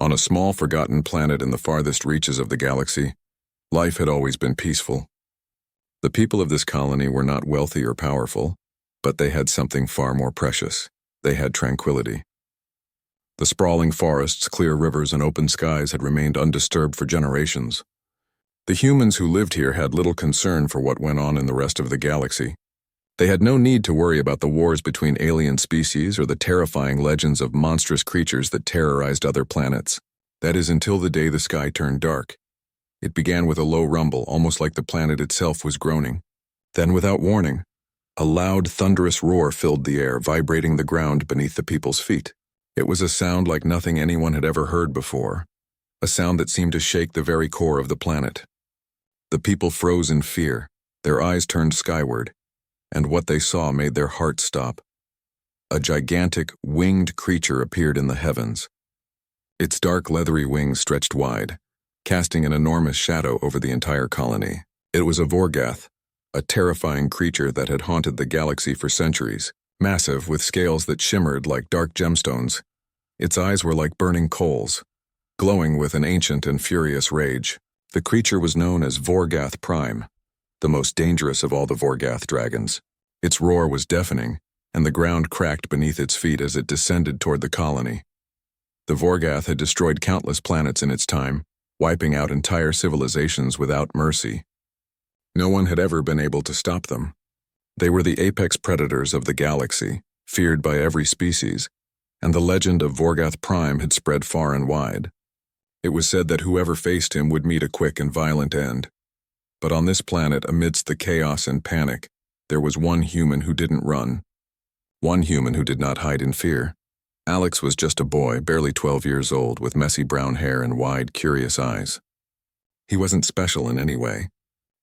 On a small, forgotten planet in the farthest reaches of the galaxy, life had always been peaceful. The people of this colony were not wealthy or powerful, but they had something far more precious. They had tranquility. The sprawling forests, clear rivers, and open skies had remained undisturbed for generations. The humans who lived here had little concern for what went on in the rest of the galaxy. They had no need to worry about the wars between alien species or the terrifying legends of monstrous creatures that terrorized other planets. That is, until the day the sky turned dark. It began with a low rumble, almost like the planet itself was groaning. Then, without warning, a loud, thunderous roar filled the air, vibrating the ground beneath the people's feet. It was a sound like nothing anyone had ever heard before, a sound that seemed to shake the very core of the planet. The people froze in fear, their eyes turned skyward, and what they saw made their hearts stop. A gigantic, winged creature appeared in the heavens. Its dark, leathery wings stretched wide, casting an enormous shadow over the entire colony. It was a Vorgath, a terrifying creature that had haunted the galaxy for centuries, massive with scales that shimmered like dark gemstones. Its eyes were like burning coals, glowing with an ancient and furious rage. The creature was known as Vorgath Prime, the most dangerous of all the Vorgath dragons. Its roar was deafening, and the ground cracked beneath its feet as it descended toward the colony. The Vorgath had destroyed countless planets in its time, wiping out entire civilizations without mercy. No one had ever been able to stop them. They were the apex predators of the galaxy, feared by every species, and the legend of Vorgath Prime had spread far and wide. It was said that whoever faced him would meet a quick and violent end. But on this planet, amidst the chaos and panic, there was one human who didn't run. One human who did not hide in fear. Alex was just a boy, barely 12 years old, with messy brown hair and wide, curious eyes. He wasn't special in any way.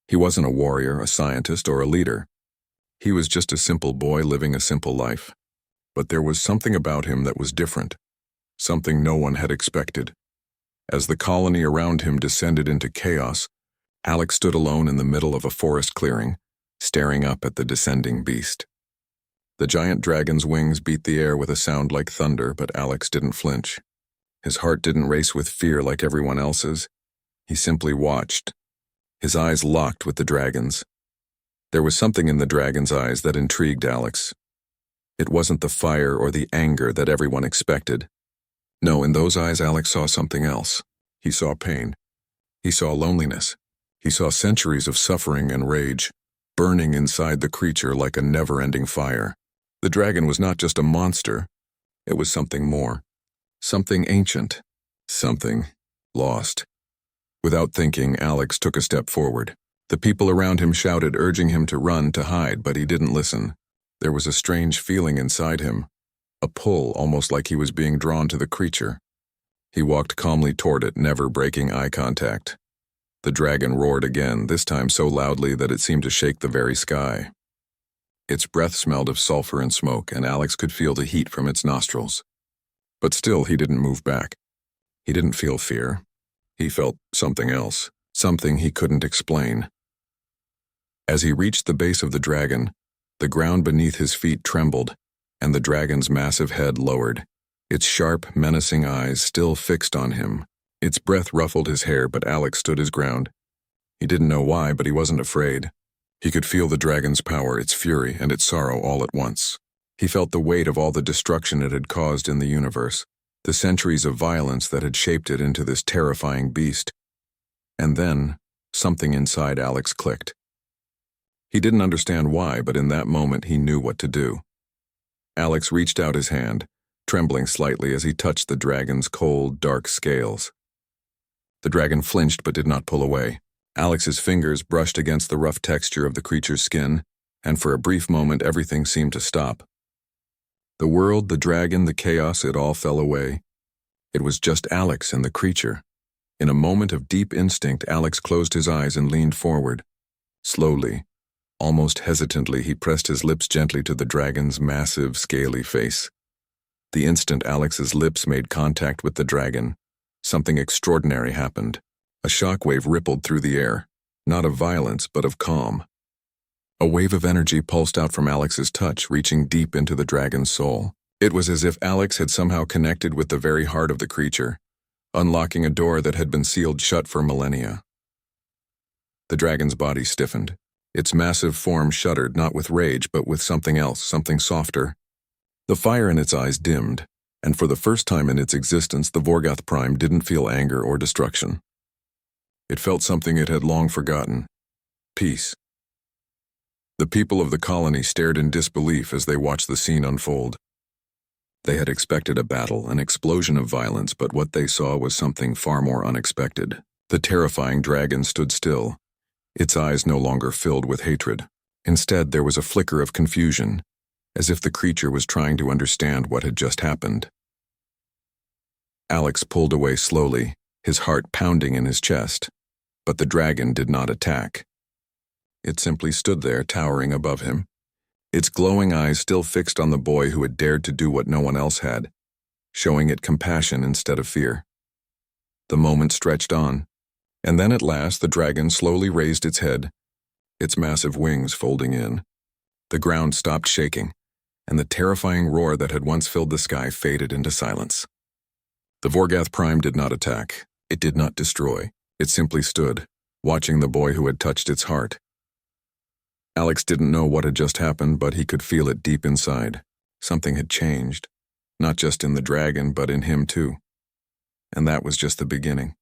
He wasn't a warrior, a scientist, or a leader. He was just a simple boy living a simple life. But there was something about him that was different, something no one had expected. As the colony around him descended into chaos, Alex stood alone in the middle of a forest clearing, staring up at the descending beast. The giant dragon's wings beat the air with a sound like thunder, but Alex didn't flinch. His heart didn't race with fear like everyone else's. He simply watched, his eyes locked with the dragon's. There was something in the dragon's eyes that intrigued Alex. It wasn't the fire or the anger that everyone expected. No, in those eyes Alex saw something else. He saw pain. He saw loneliness. He saw centuries of suffering and rage, burning inside the creature like a never-ending fire. The dragon was not just a monster. It was something more. Something ancient. Something lost. Without thinking, Alex took a step forward. The people around him shouted, urging him to run, to hide, but he didn't listen. There was a strange feeling inside him, a pull almost like he was being drawn to the creature. He walked calmly toward it, never breaking eye contact. The dragon roared again, this time so loudly that it seemed to shake the very sky. Its breath smelled of sulfur and smoke, and Alex could feel the heat from its nostrils. But still, he didn't move back. He didn't feel fear. He felt something else, something he couldn't explain. As he reached the base of the dragon, the ground beneath his feet trembled, and the dragon's massive head lowered, its sharp, menacing eyes still fixed on him. Its breath ruffled his hair, but Alex stood his ground. He didn't know why, but he wasn't afraid. He could feel the dragon's power, its fury, and its sorrow all at once. He felt the weight of all the destruction it had caused in the universe, the centuries of violence that had shaped it into this terrifying beast. And then, something inside Alex clicked. He didn't understand why, but in that moment he knew what to do. Alex reached out his hand, trembling slightly as he touched the dragon's cold, dark scales. The dragon flinched but did not pull away. Alex's fingers brushed against the rough texture of the creature's skin, and for a brief moment everything seemed to stop. The world, the dragon, the chaos, it all fell away. It was just Alex and the creature. In a moment of deep instinct, Alex closed his eyes and leaned forward. Slowly, almost hesitantly, he pressed his lips gently to the dragon's massive, scaly face. The instant Alex's lips made contact with the dragon, something extraordinary happened. A shockwave rippled through the air, not of violence, but of calm. A wave of energy pulsed out from Alex's touch, reaching deep into the dragon's soul. It was as if Alex had somehow connected with the very heart of the creature, unlocking a door that had been sealed shut for millennia. The dragon's body stiffened. Its massive form shuddered, not with rage, but with something else, something softer. The fire in its eyes dimmed, and for the first time in its existence, the Vorgoth Prime didn't feel anger or destruction. It felt something it had long forgotten: peace. The people of the colony stared in disbelief as they watched the scene unfold. They had expected a battle, an explosion of violence, but what they saw was something far more unexpected. The terrifying dragon stood still, its eyes no longer filled with hatred. Instead, there was a flicker of confusion, as if the creature was trying to understand what had just happened. Alex pulled away slowly, his heart pounding in his chest, but the dragon did not attack. It simply stood there, towering above him, its glowing eyes still fixed on the boy who had dared to do what no one else had, showing it compassion instead of fear. The moment stretched on, and then at last the dragon slowly raised its head, its massive wings folding in. The ground stopped shaking, and the terrifying roar that had once filled the sky faded into silence. The Vorgoth Prime did not attack. It did not destroy. It simply stood, watching the boy who had touched its heart. Alex didn't know what had just happened, but he could feel it deep inside. Something had changed, not just in the dragon, but in him too. And that was just the beginning.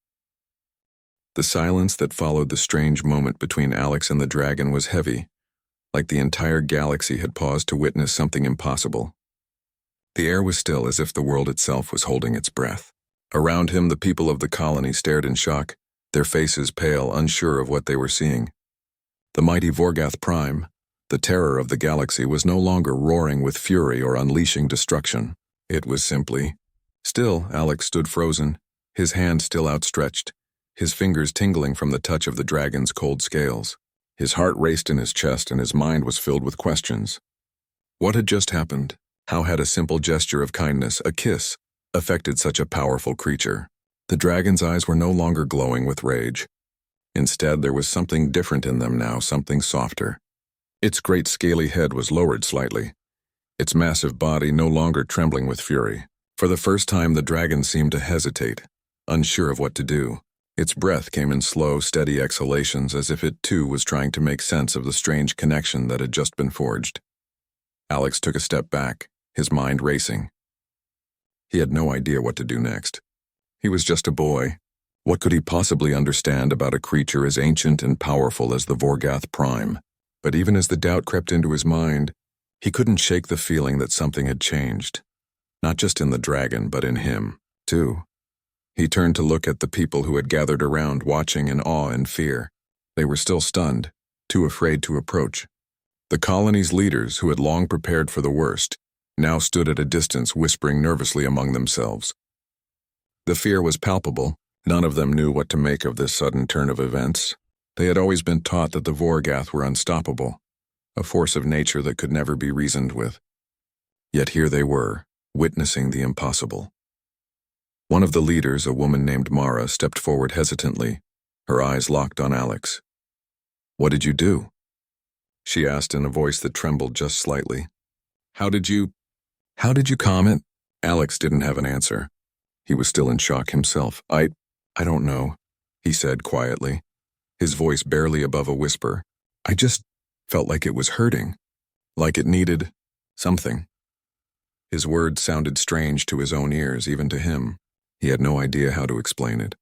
The silence that followed the strange moment between Alex and the dragon was heavy, like the entire galaxy had paused to witness something impossible. The air was still, as if the world itself was holding its breath. Around him, the people of the colony stared in shock, their faces pale, unsure of what they were seeing. The mighty Vorgoth Prime, the terror of the galaxy, was no longer roaring with fury or unleashing destruction. It was simply still. Alex stood frozen, his hand still outstretched, his fingers tingling from the touch of the dragon's cold scales. His heart raced in his chest and his mind was filled with questions. What had just happened? How had a simple gesture of kindness, a kiss, affected such a powerful creature? The dragon's eyes were no longer glowing with rage. Instead, there was something different in them now, something softer. Its great scaly head was lowered slightly, its massive body no longer trembling with fury. For the first time, the dragon seemed to hesitate, unsure of what to do. Its breath came in slow, steady exhalations, as if it too was trying to make sense of the strange connection that had just been forged. Alex took a step back, his mind racing. He had no idea what to do next. He was just a boy. What could he possibly understand about a creature as ancient and powerful as the Vorgoth Prime? But even as the doubt crept into his mind, he couldn't shake the feeling that something had changed. Not just in the dragon, but in him, too. He turned to look at the people who had gathered around, watching in awe and fear. They were still stunned, too afraid to approach. The colony's leaders, who had long prepared for the worst, now stood at a distance, whispering nervously among themselves. The fear was palpable. None of them knew what to make of this sudden turn of events. They had always been taught that the Vorgoth were unstoppable, a force of nature that could never be reasoned with. Yet here they were, witnessing the impossible. One of the leaders, a woman named Mara, stepped forward hesitantly, her eyes locked on Alex. "What did you do?" she asked in a voice that trembled just slightly. How did you calm it?" Alex didn't have an answer. He was still in shock himself. I don't know," he said quietly, his voice barely above a whisper. "I just felt like it was hurting, like it needed something." His words sounded strange to his own ears, even to him. He had no idea how to explain it.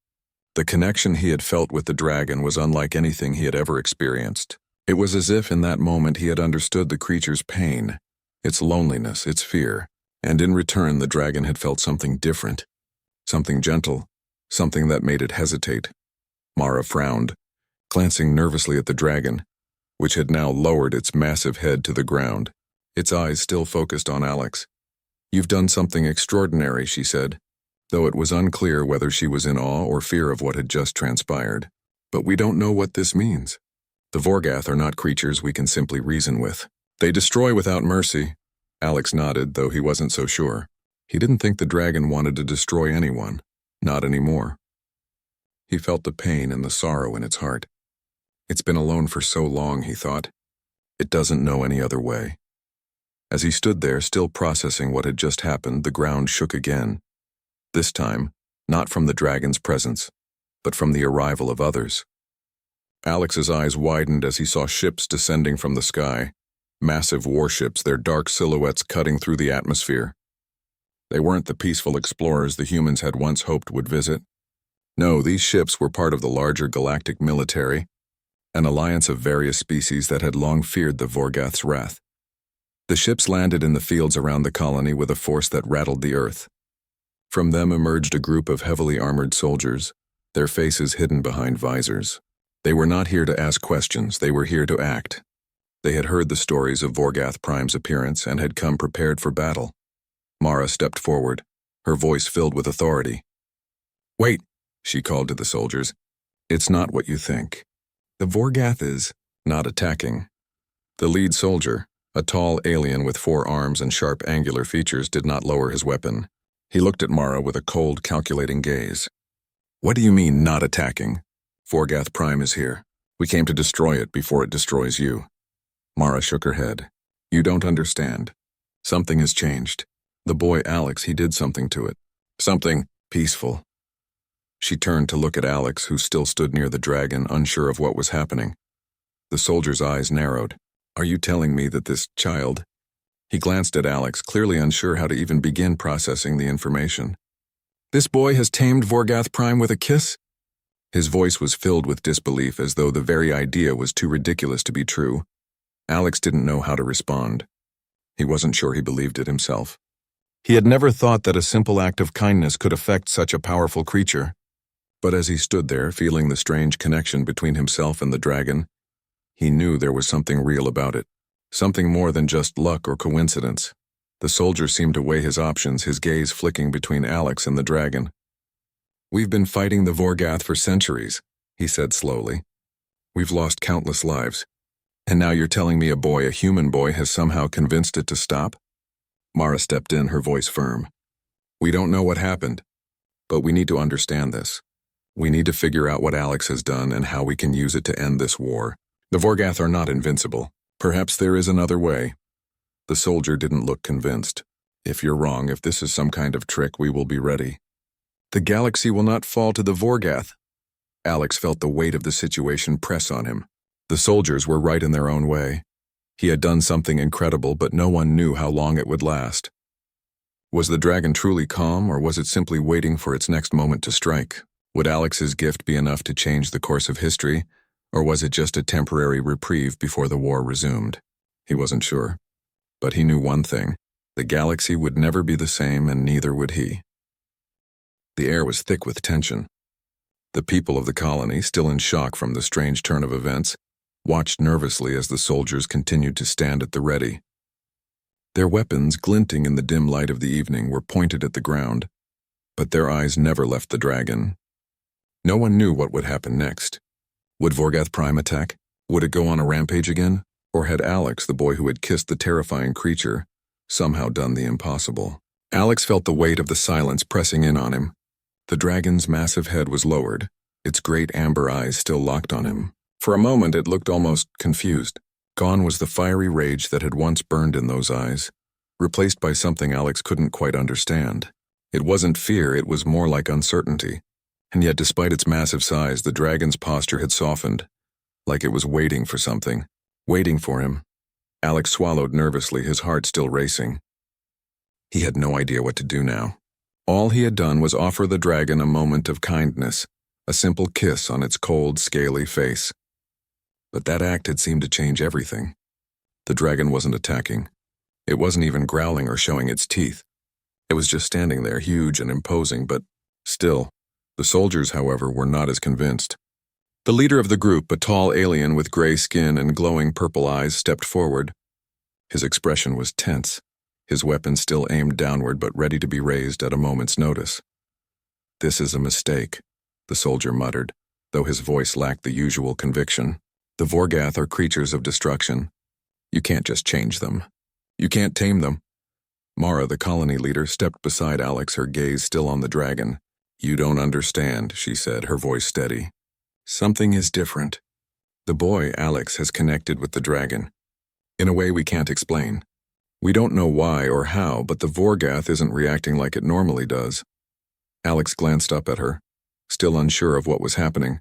The connection he had felt with the dragon was unlike anything he had ever experienced. It was as if in that moment he had understood the creature's pain, its loneliness, its fear, and in return the dragon had felt something different, something gentle, something that made it hesitate. Mara frowned, glancing nervously at the dragon, which had now lowered its massive head to the ground, its eyes still focused on Alex. "You've done something extraordinary," she said, though it was unclear whether she was in awe or fear of what had just transpired. "But we don't know what this means. The Vorgoth are not creatures we can simply reason with. They destroy without mercy." Alex nodded, though he wasn't so sure. He didn't think the dragon wanted to destroy anyone, not anymore. He felt the pain and the sorrow in its heart. It's been alone for so long, he thought. It doesn't know any other way. As he stood there, still processing what had just happened, the ground shook again. This time, not from the dragon's presence, but from the arrival of others. Alex's eyes widened as he saw ships descending from the sky, massive warships, their dark silhouettes cutting through the atmosphere. They weren't the peaceful explorers the humans had once hoped would visit. No, these ships were part of the larger galactic military, an alliance of various species that had long feared the Vorgath's wrath. The ships landed in the fields around the colony with a force that rattled the earth. From them emerged a group of heavily armored soldiers, their faces hidden behind visors. They were not here to ask questions, they were here to act. They had heard the stories of Vorgath Prime's appearance and had come prepared for battle. Mara stepped forward, her voice filled with authority. "Wait," she called to the soldiers. "It's not what you think. The Vorgath is not attacking." The lead soldier, a tall alien with 4 arms and sharp angular features, did not lower his weapon. He looked at Mara with a cold, calculating gaze. "What do you mean, not attacking? Vorgath Prime is here. We came to destroy it before it destroys you." Mara shook her head. "You don't understand. Something has changed. The boy Alex, he did something to it. Something peaceful." She turned to look at Alex, who still stood near the dragon, unsure of what was happening. The soldier's eyes narrowed. "Are you telling me that this child—" He glanced at Alex, clearly unsure how to even begin processing the information. "This boy has tamed Vorgath Prime with a kiss?" His voice was filled with disbelief, as though the very idea was too ridiculous to be true. Alex didn't know how to respond. He wasn't sure he believed it himself. He had never thought that a simple act of kindness could affect such a powerful creature. But as he stood there, feeling the strange connection between himself and the dragon, he knew there was something real about it, something more than just luck or coincidence. The soldier seemed to weigh his options, his gaze flicking between Alex and the dragon. "We've been fighting the Vorgath for centuries," he said slowly. "We've lost countless lives. And now you're telling me a human boy, has somehow convinced it to stop?" Mara stepped in, her voice firm. "We don't know what happened, but we need to understand this. We need to figure out what Alex has done and how we can use it to end this war. The Vorgath are not invincible. Perhaps there is another way." The soldier didn't look convinced. "If you're wrong, if this is some kind of trick, we will be ready." "The galaxy will not fall to the Vorgath." Alex felt the weight of the situation press on him. The soldiers were right in their own way. He had done something incredible, but no one knew how long it would last. Was the dragon truly calm, or was it simply waiting for its next moment to strike? Would Alex's gift be enough to change the course of history, or was it just a temporary reprieve before the war resumed? He wasn't sure. But he knew one thing: the galaxy would never be the same, and neither would he. The air was thick with tension. The people of the colony, still in shock from the strange turn of events, watched nervously as the soldiers continued to stand at the ready. Their weapons, glinting in the dim light of the evening, were pointed at the ground, but their eyes never left the dragon. No one knew what would happen next. Would Vorgath Prime attack? Would it go on a rampage again? Or had Alex, the boy who had kissed the terrifying creature, somehow done the impossible? Alex felt the weight of the silence pressing in on him. The dragon's massive head was lowered, its great amber eyes still locked on him. For a moment it looked almost confused. Gone was the fiery rage that had once burned in those eyes, replaced by something Alex couldn't quite understand. It wasn't fear, it was more like uncertainty. And yet, despite its massive size, the dragon's posture had softened, like it was waiting for something, waiting for him. Alex swallowed nervously, his heart still racing. He had no idea what to do now. All he had done was offer the dragon a moment of kindness, a simple kiss on its cold, scaly face. But that act had seemed to change everything. The dragon wasn't attacking. It wasn't even growling or showing its teeth. It was just standing there, huge and imposing, but still. The soldiers, however, were not as convinced. The leader of the group, a tall alien with gray skin and glowing purple eyes, stepped forward. His expression was tense, his weapon still aimed downward but ready to be raised at a moment's notice. "This is a mistake," the soldier muttered, though his voice lacked the usual conviction. "The Vorgath are creatures of destruction. You can't just change them. You can't tame them." Mara, the colony leader, stepped beside Alex, her gaze still on the dragon. "You don't understand," she said, her voice steady. "Something is different. The boy, Alex, has connected with the dragon. In a way we can't explain. We don't know why or how, but the Vorgath isn't reacting like it normally does. Alex glanced up at her, still unsure of what was happening.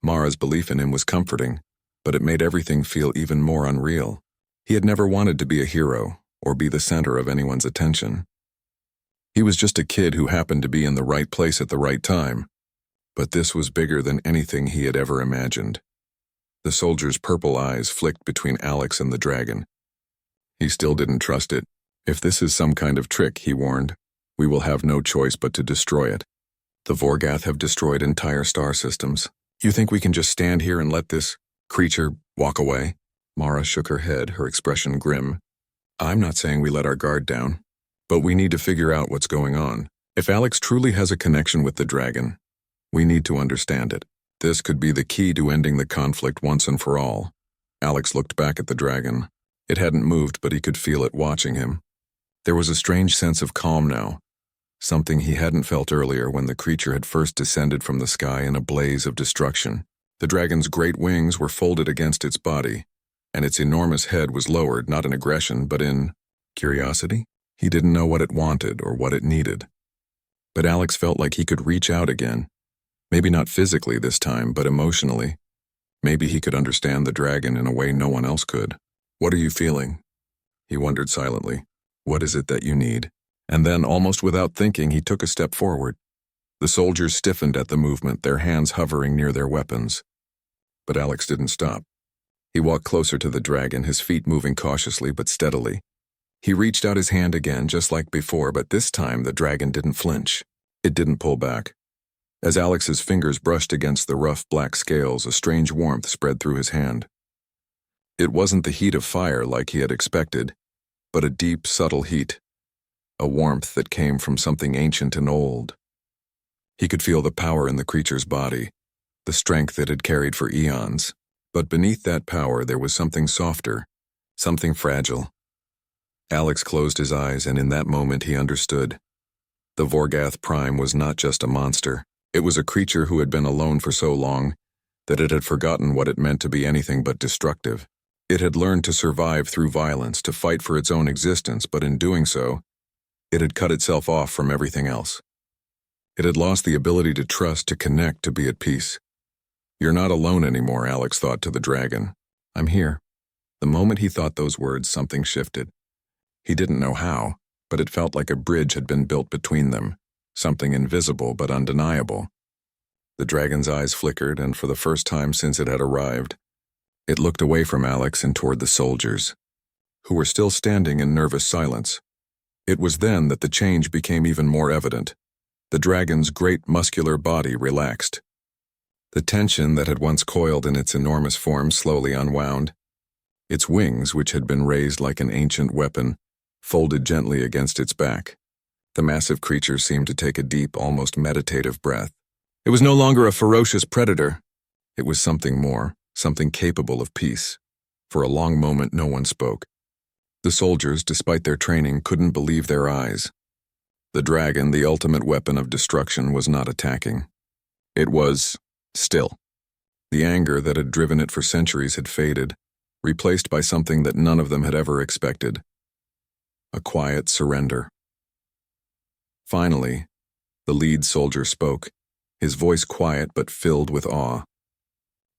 Mara's belief in him was comforting, but it made everything feel even more unreal. He had never wanted to be a hero or be the center of anyone's attention. He was just a kid who happened to be in the right place at the right time, but this was bigger than anything he had ever imagined. The soldier's purple eyes flicked between Alex and the dragon. He still didn't trust it. If this is some kind of trick, he warned, we will have no choice but to destroy it. The Vorgath have destroyed entire star systems. You think we can just stand here and let this creature walk away? Mara shook her head, her expression grim. I'm not saying we let our guard down, but we need to figure out what's going on. If Alex truly has a connection with the dragon, we need to understand it. This could be the key to ending the conflict once and for all. Alex looked back at the dragon. It hadn't moved, but he could feel it watching him. There was a strange sense of calm now, something he hadn't felt earlier when the creature had first descended from the sky in a blaze of destruction. The dragon's great wings were folded against its body, and its enormous head was lowered not in aggression but in curiosity. He didn't know what it wanted or what it needed. But Alex felt like he could reach out again. Maybe not physically this time, but emotionally. Maybe he could understand the dragon in a way no one else could. What are you feeling? He wondered silently. What is it that you need? And then, almost without thinking, he took a step forward. The soldiers stiffened at the movement, their hands hovering near their weapons. But Alex didn't stop. He walked closer to the dragon, his feet moving cautiously but steadily. He reached out his hand again, just like before, but this time the dragon didn't flinch. It didn't pull back. As Alex's fingers brushed against the rough black scales, a strange warmth spread through his hand. It wasn't the heat of fire like he had expected, but a deep, subtle heat. A warmth that came from something ancient and old. He could feel the power in the creature's body, the strength it had carried for eons. But beneath that power there was something softer, something fragile. Alex closed his eyes, and in that moment he understood. The Vorgath Prime was not just a monster. It was a creature who had been alone for so long that it had forgotten what it meant to be anything but destructive. It had learned to survive through violence, to fight for its own existence, but in doing so, it had cut itself off from everything else. It had lost the ability to trust, to connect, to be at peace. You're not alone anymore, Alex thought to the dragon. I'm here. The moment he thought those words, something shifted. He didn't know how, but it felt like a bridge had been built between them, something invisible but undeniable. The dragon's eyes flickered, and for the first time since it had arrived, it looked away from Alex and toward the soldiers, who were still standing in nervous silence. It was then that the change became even more evident. The dragon's great muscular body relaxed. The tension that had once coiled in its enormous form slowly unwound. Its wings, which had been raised like an ancient weapon, folded gently against its back. The massive creature seemed to take a deep, almost meditative breath. It was no longer a ferocious predator. It was something more, something capable of peace. For a long moment, no one spoke. The soldiers, despite their training, couldn't believe their eyes. The dragon, the ultimate weapon of destruction, was not attacking. It was still. The anger that had driven it for centuries had faded, replaced by something that none of them had ever expected. A quiet surrender. Finally, the lead soldier spoke, his voice quiet but filled with awe.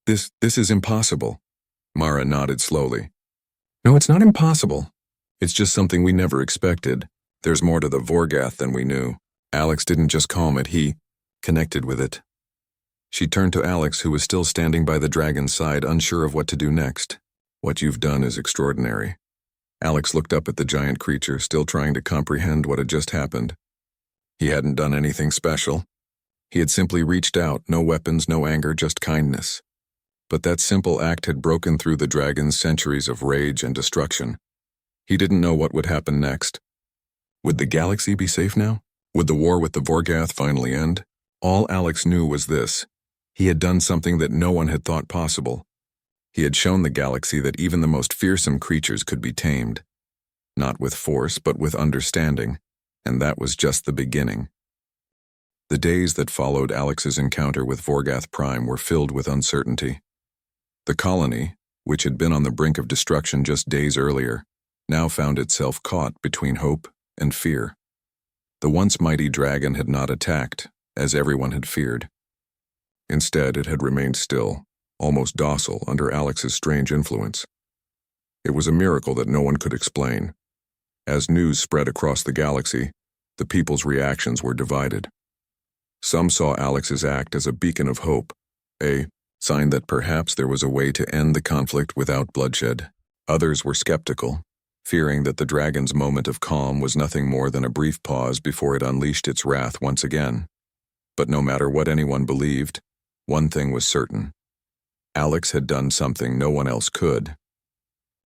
This is impossible. Mara nodded slowly. No, it's not impossible. It's just something we never expected. There's more to the Vorgath than we knew. Alex didn't just calm it, he connected with it. She turned to Alex, who was still standing by the dragon's side, unsure of what to do next. What you've done is extraordinary. Alex looked up at the giant creature, still trying to comprehend what had just happened. He hadn't done anything special. He had simply reached out, no weapons, no anger, just kindness. But that simple act had broken through the dragon's centuries of rage and destruction. He didn't know what would happen next. Would the galaxy be safe now? Would the war with the Vorgath finally end? All Alex knew was this. He had done something that no one had thought possible. He had shown the galaxy that even the most fearsome creatures could be tamed. Not with force, but with understanding. And that was just the beginning. The days that followed Alex's encounter with Vorgath Prime were filled with uncertainty. The colony, which had been on the brink of destruction just days earlier, now found itself caught between hope and fear. The once mighty dragon had not attacked, as everyone had feared. Instead, it had remained still, almost docile under Alex's strange influence. It was a miracle that no one could explain. As news spread across the galaxy, the people's reactions were divided. Some saw Alex's act as a beacon of hope, a sign that perhaps there was a way to end the conflict without bloodshed. Others were skeptical, fearing that the dragon's moment of calm was nothing more than a brief pause before it unleashed its wrath once again. But no matter what anyone believed, one thing was certain. Alex had done something no one else could.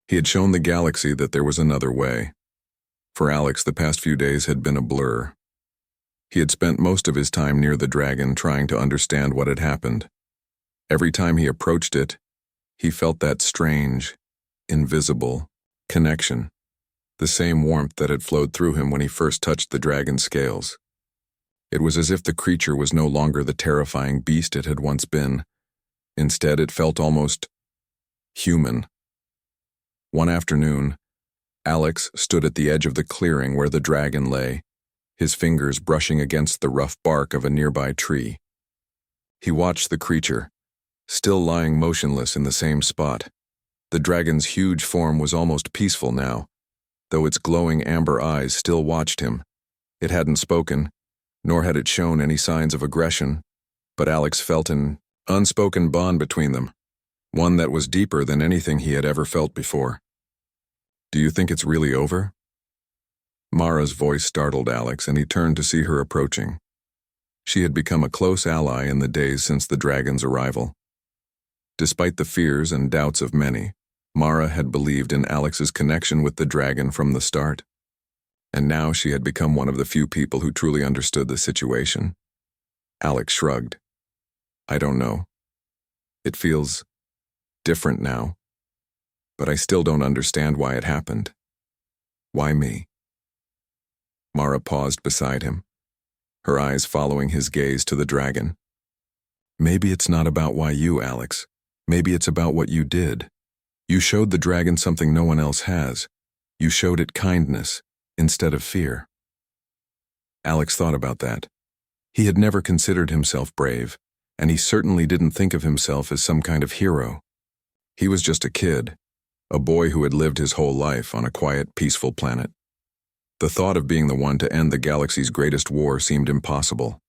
He had shown the galaxy that there was another way. For Alex, the past few days had been a blur. He had spent most of his time near the dragon trying to understand what had happened. Every time he approached it, he felt that strange, invisible connection, the same warmth that had flowed through him when he first touched the dragon's scales. It was as if the creature was no longer the terrifying beast it had once been. Instead, it felt almost human. One afternoon, Alex stood at the edge of the clearing where the dragon lay, his fingers brushing against the rough bark of a nearby tree. He watched the creature, still lying motionless in the same spot. The dragon's huge form was almost peaceful now, though its glowing amber eyes still watched him. It hadn't spoken, nor had it shown any signs of aggression, but Alex felt an unspoken bond between them, one that was deeper than anything he had ever felt before. "Do you think it's really over?" Mara's voice startled Alex, and he turned to see her approaching. She had become a close ally in the days since the dragon's arrival. Despite the fears and doubts of many, Mara had believed in Alex's connection with the dragon from the start. And now she had become one of the few people who truly understood the situation. Alex shrugged. "I don't know. It feels different now. But I still don't understand why it happened. Why me?" Mara paused beside him, her eyes following his gaze to the dragon. "Maybe it's not about why you, Alex. Maybe it's about what you did. You showed the dragon something no one else has. You showed it kindness instead of fear." Alex thought about that. He had never considered himself brave, and he certainly didn't think of himself as some kind of hero. He was just a kid, a boy who had lived his whole life on a quiet, peaceful planet. The thought of being the one to end the galaxy's greatest war seemed impossible.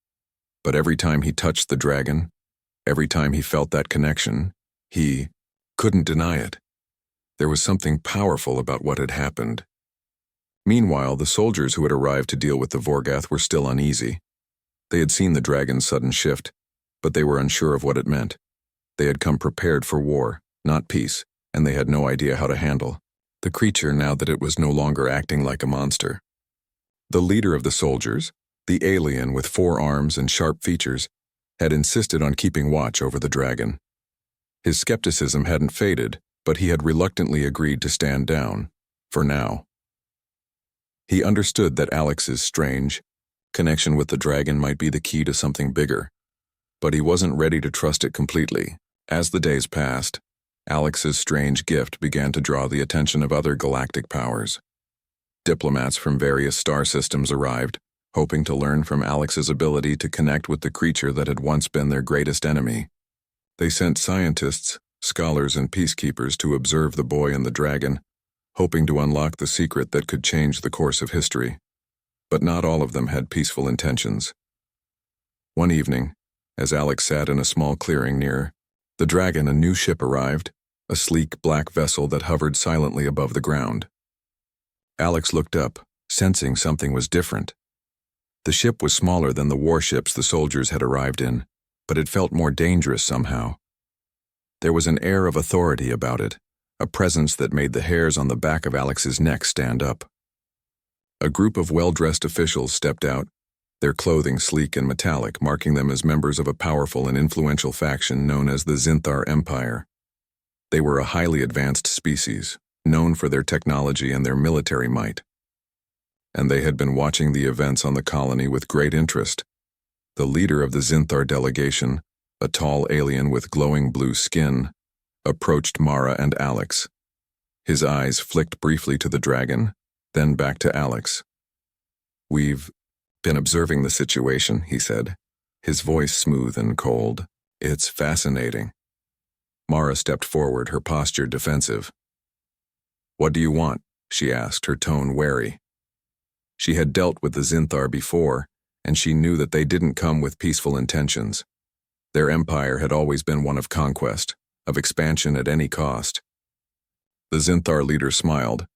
But every time he touched the dragon, every time he felt that connection, he couldn't deny it. There was something powerful about what had happened. Meanwhile, the soldiers who had arrived to deal with the Vorgath were still uneasy. They had seen the dragon's sudden shift, but they were unsure of what it meant. They had come prepared for war, not peace, and they had no idea how to handle the creature now that it was no longer acting like a monster. The leader of the soldiers, the alien with 4 arms and sharp features, had insisted on keeping watch over the dragon. His skepticism hadn't faded, but he had reluctantly agreed to stand down, for now. He understood that Alex's strange connection with the dragon might be the key to something bigger, but he wasn't ready to trust it completely. As the days passed, Alex's strange gift began to draw the attention of other galactic powers. Diplomats from various star systems arrived, hoping to learn from Alex's ability to connect with the creature that had once been their greatest enemy. They sent scientists, scholars, and peacekeepers to observe the boy and the dragon, hoping to unlock the secret that could change the course of history. But not all of them had peaceful intentions. One evening, as Alex sat in a small clearing near the dragon, a new ship arrived, a sleek black vessel that hovered silently above the ground. Alex looked up, sensing something was different. The ship was smaller than the warships the soldiers had arrived in, but it felt more dangerous somehow. There was an air of authority about it, a presence that made the hairs on the back of Alex's neck stand up. A group of well-dressed officials stepped out, their clothing sleek and metallic, marking them as members of a powerful and influential faction known as the Zinthar Empire. They were a highly advanced species, known for their technology and their military might. And they had been watching the events on the colony with great interest. The leader of the Zinthar delegation, a tall alien with glowing blue skin, approached Mara and Alex. His eyes flicked briefly to the dragon, then back to Alex. "We've Been observing the situation, he said, his voice smooth and cold. It's fascinating. Mara stepped forward, her posture defensive. What do you want? She asked, her tone wary. She had dealt with the Zinthar before, and she knew that they didn't come with peaceful intentions. Their empire had always been one of conquest, of expansion at any cost. The Zinthar leader smiled,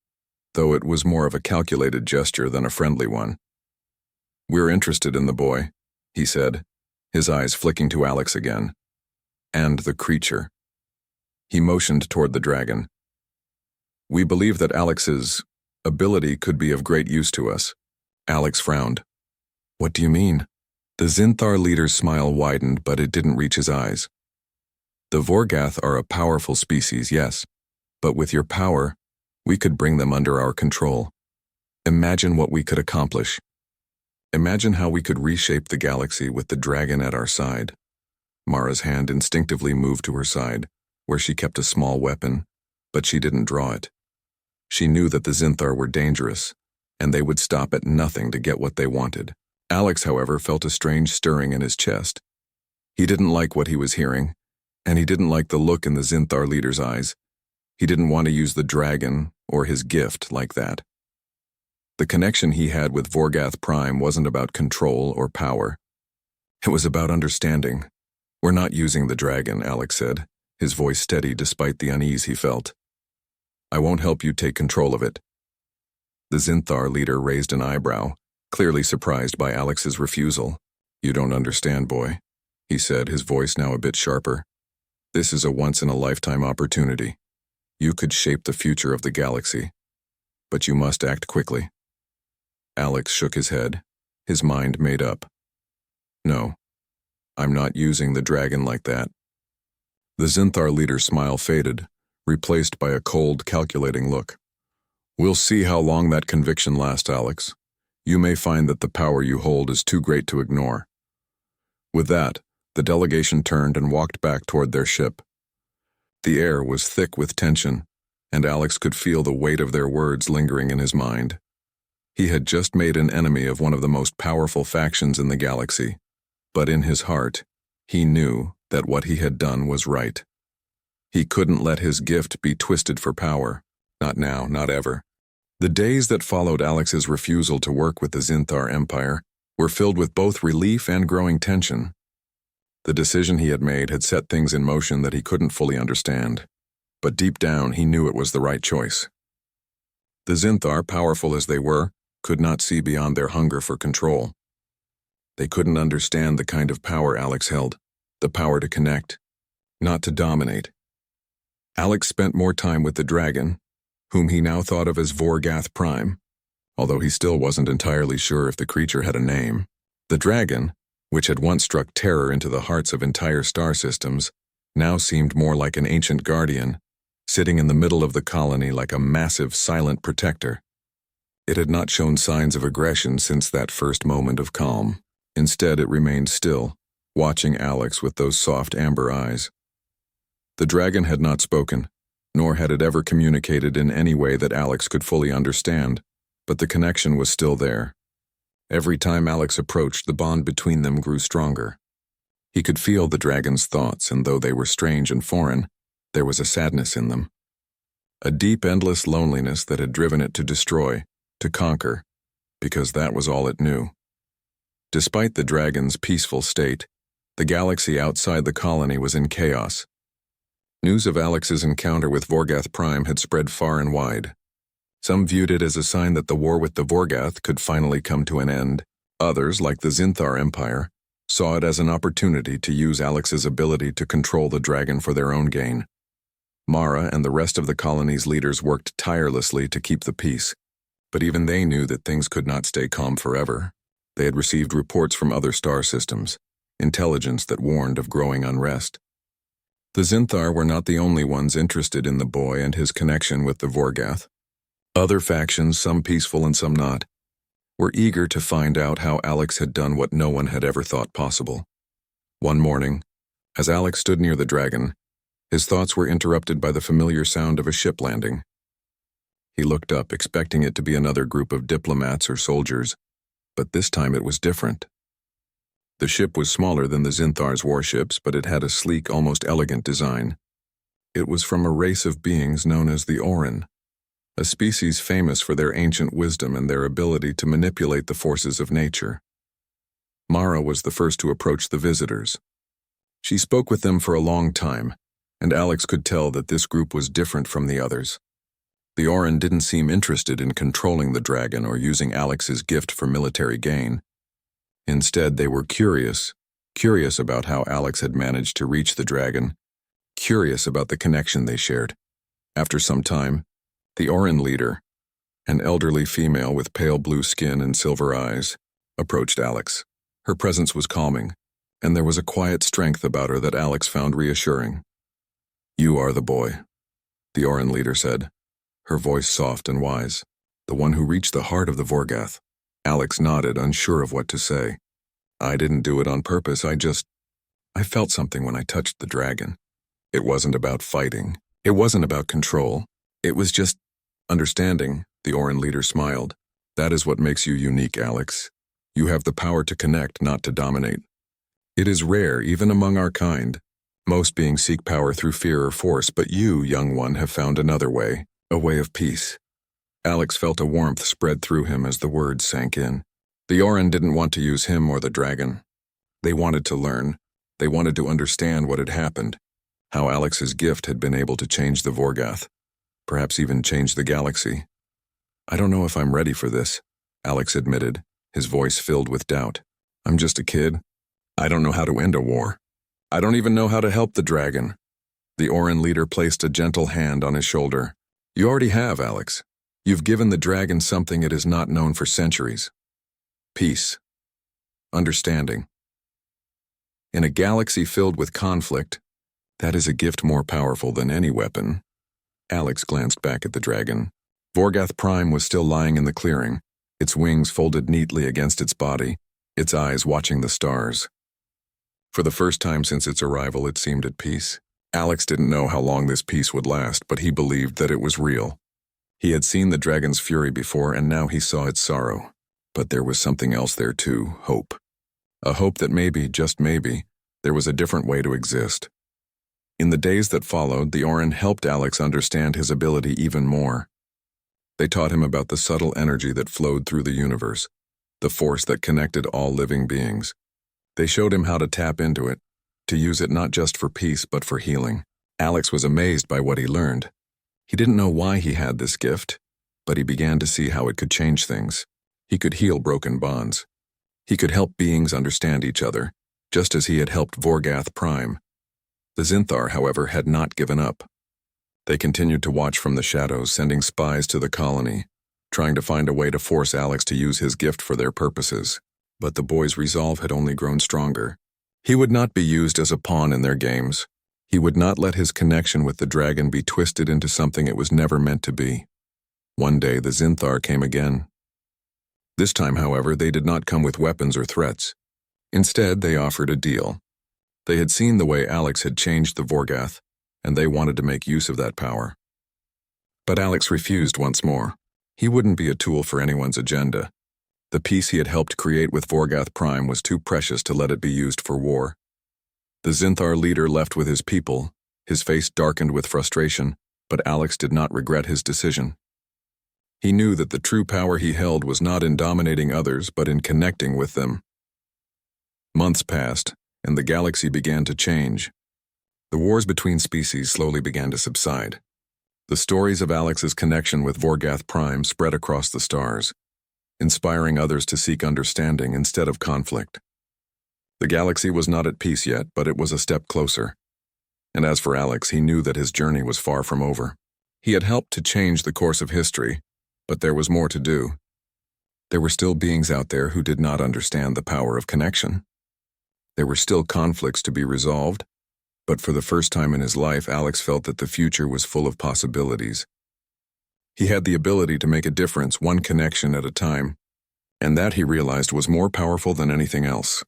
though it was more of a calculated gesture than a friendly one. We're interested in the boy, he said, his eyes flicking to Alex again. And the creature. He motioned toward the dragon. We believe that Alex's ability could be of great use to us. Alex frowned. What do you mean? The Zinthar leader's smile widened, but it didn't reach his eyes. The Vorgath are a powerful species, yes, but with your power, we could bring them under our control. Imagine what we could accomplish. Imagine how we could reshape the galaxy with the dragon at our side. Mara's hand instinctively moved to her side, where she kept a small weapon, but she didn't draw it. She knew that the Zinthar were dangerous, and they would stop at nothing to get what they wanted. Alex, however, felt a strange stirring in his chest. He didn't like what he was hearing, and he didn't like the look in the Zinthar leader's eyes. He didn't want to use the dragon or his gift like that. The connection he had with Vorgath Prime wasn't about control or power. It was about understanding. We're not using the dragon, Alex said, his voice steady despite the unease he felt. I won't help you take control of it. The Zinthar leader raised an eyebrow, clearly surprised by Alex's refusal. You don't understand, boy, he said, his voice now a bit sharper. This is a once-in-a-lifetime opportunity. You could shape the future of the galaxy, but you must act quickly. Alex shook his head, his mind made up. No, I'm not using the dragon like that. The Zinthar leader's smile faded, replaced by a cold, calculating look. We'll see how long that conviction lasts, Alex. You may find that the power you hold is too great to ignore. With that, the delegation turned and walked back toward their ship. The air was thick with tension, and Alex could feel the weight of their words lingering in his mind. He had just made an enemy of one of the most powerful factions in the galaxy, but in his heart, he knew that what he had done was right. He couldn't let his gift be twisted for power. Not now, not ever. The days that followed Alex's refusal to work with the Zinthar Empire were filled with both relief and growing tension. The decision he had made had set things in motion that he couldn't fully understand, but deep down he knew it was the right choice. The Zinthar, powerful as they were, could not see beyond their hunger for control. They couldn't understand the kind of power Alex held, the power to connect, not to dominate. Alex spent more time with the dragon, whom he now thought of as Vorgath Prime, although he still wasn't entirely sure if the creature had a name. The dragon, which had once struck terror into the hearts of entire star systems, now seemed more like an ancient guardian, sitting in the middle of the colony like a massive, silent protector. It had not shown signs of aggression since that first moment of calm. Instead, it remained still, watching Alex with those soft amber eyes. The dragon had not spoken, nor had it ever communicated in any way that Alex could fully understand, but the connection was still there. Every time Alex approached, the bond between them grew stronger. He could feel the dragon's thoughts, and though they were strange and foreign, there was a sadness in them. A deep, endless loneliness that had driven it to destroy, to conquer, because that was all it knew. Despite the dragon's peaceful state, the galaxy outside the colony was in chaos. News of Alex's encounter with Vorgath Prime had spread far and wide. Some viewed it as a sign that the war with the Vorgath could finally come to an end. Others, like the Zinthar Empire, saw it as an opportunity to use Alex's ability to control the dragon for their own gain. Mara and the rest of the colony's leaders worked tirelessly to keep the peace, but even they knew that things could not stay calm forever. They had received reports from other star systems, intelligence that warned of growing unrest. The Zinthar were not the only ones interested in the boy and his connection with the Vorgath. Other factions, some peaceful and some not, were eager to find out how Alex had done what no one had ever thought possible. One morning, as Alex stood near the dragon, his thoughts were interrupted by the familiar sound of a ship landing. He looked up, expecting it to be another group of diplomats or soldiers, but this time it was different. The ship was smaller than the Zinthar's warships, but it had a sleek, almost elegant design. It was from a race of beings known as the Orcs, a species famous for their ancient wisdom and their ability to manipulate the forces of nature. Mara was the first to approach the visitors. She spoke with them for a long time, and Alex could tell that this group was different from the others. The Orcs didn't seem interested in controlling the dragon or using Alex's gift for military gain. Instead, they were curious about how Alex had managed to reach the dragon, curious about the connection they shared. After some time, the Orcs leader, an elderly female with pale blue skin and silver eyes, approached Alex. Her presence was calming, and there was a quiet strength about her that Alex found reassuring. "You are the boy," the Orcs leader said, her voice soft and wise, "the one who reached the heart of the Vorgath." Alex nodded, unsure of what to say. "I didn't do it on purpose, I felt something when I touched the dragon. It wasn't about fighting. It wasn't about control. It was just understanding," the Orcs leader smiled. "That is what makes you unique, Alex. You have the power to connect, not to dominate. It is rare, even among our kind. Most beings seek power through fear or force, but you, young one, have found another way, a way of peace." Alex felt a warmth spread through him as the words sank in. The Orcs didn't want to use him or the dragon. They wanted to learn. They wanted to understand what had happened, how Alex's gift had been able to change the Vorgath, perhaps even change the galaxy. "I don't know if I'm ready for this," Alex admitted, his voice filled with doubt. "I'm just a kid. I don't know how to end a war. I don't even know how to help the dragon." The Orcs leader placed a gentle hand on his shoulder. "You already have, Alex. You've given the dragon something it has not known for centuries. Peace. Understanding. In a galaxy filled with conflict, that is a gift more powerful than any weapon." Alex glanced back at the dragon. Vorgath Prime was still lying in the clearing, its wings folded neatly against its body, its eyes watching the stars. For the first time since its arrival, it seemed at peace. Alex didn't know how long this peace would last, but he believed that it was real. He had seen the dragon's fury before, and now he saw its sorrow. But there was something else there too, hope. A hope that maybe, just maybe, there was a different way to exist. In the days that followed, the Orcs helped Alex understand his ability even more. They taught him about the subtle energy that flowed through the universe, the force that connected all living beings. They showed him how to tap into it, to use it not just for peace but for healing. Alex was amazed by what he learned. He didn't know why he had this gift, but he began to see how it could change things. He could heal broken bonds. He could help beings understand each other, just as he had helped Vorgath Prime. The Zinthar, however, had not given up. They continued to watch from the shadows, sending spies to the colony, trying to find a way to force Alex to use his gift for their purposes. But the boy's resolve had only grown stronger. He would not be used as a pawn in their games. He would not let his connection with the dragon be twisted into something it was never meant to be. One day, the Zinthar came again. This time, however, they did not come with weapons or threats. Instead, they offered a deal. They had seen the way Alex had changed the Vorgath, and they wanted to make use of that power. But Alex refused once more. He wouldn't be a tool for anyone's agenda. The peace he had helped create with Vorgath Prime was too precious to let it be used for war. The Zinthar leader left with his people, his face darkened with frustration, but Alex did not regret his decision. He knew that the true power he held was not in dominating others, but in connecting with them. Months passed, and the galaxy began to change. The wars between species slowly began to subside. The stories of Alex's connection with Vorgath Prime spread across the stars, inspiring others to seek understanding instead of conflict. The galaxy was not at peace yet, but it was a step closer. And as for Alex, he knew that his journey was far from over. He had helped to change the course of history, but there was more to do. There were still beings out there who did not understand the power of connection. There were still conflicts to be resolved, but for the first time in his life, Alex felt that the future was full of possibilities. He had the ability to make a difference, one connection at a time, and that he realized was more powerful than anything else.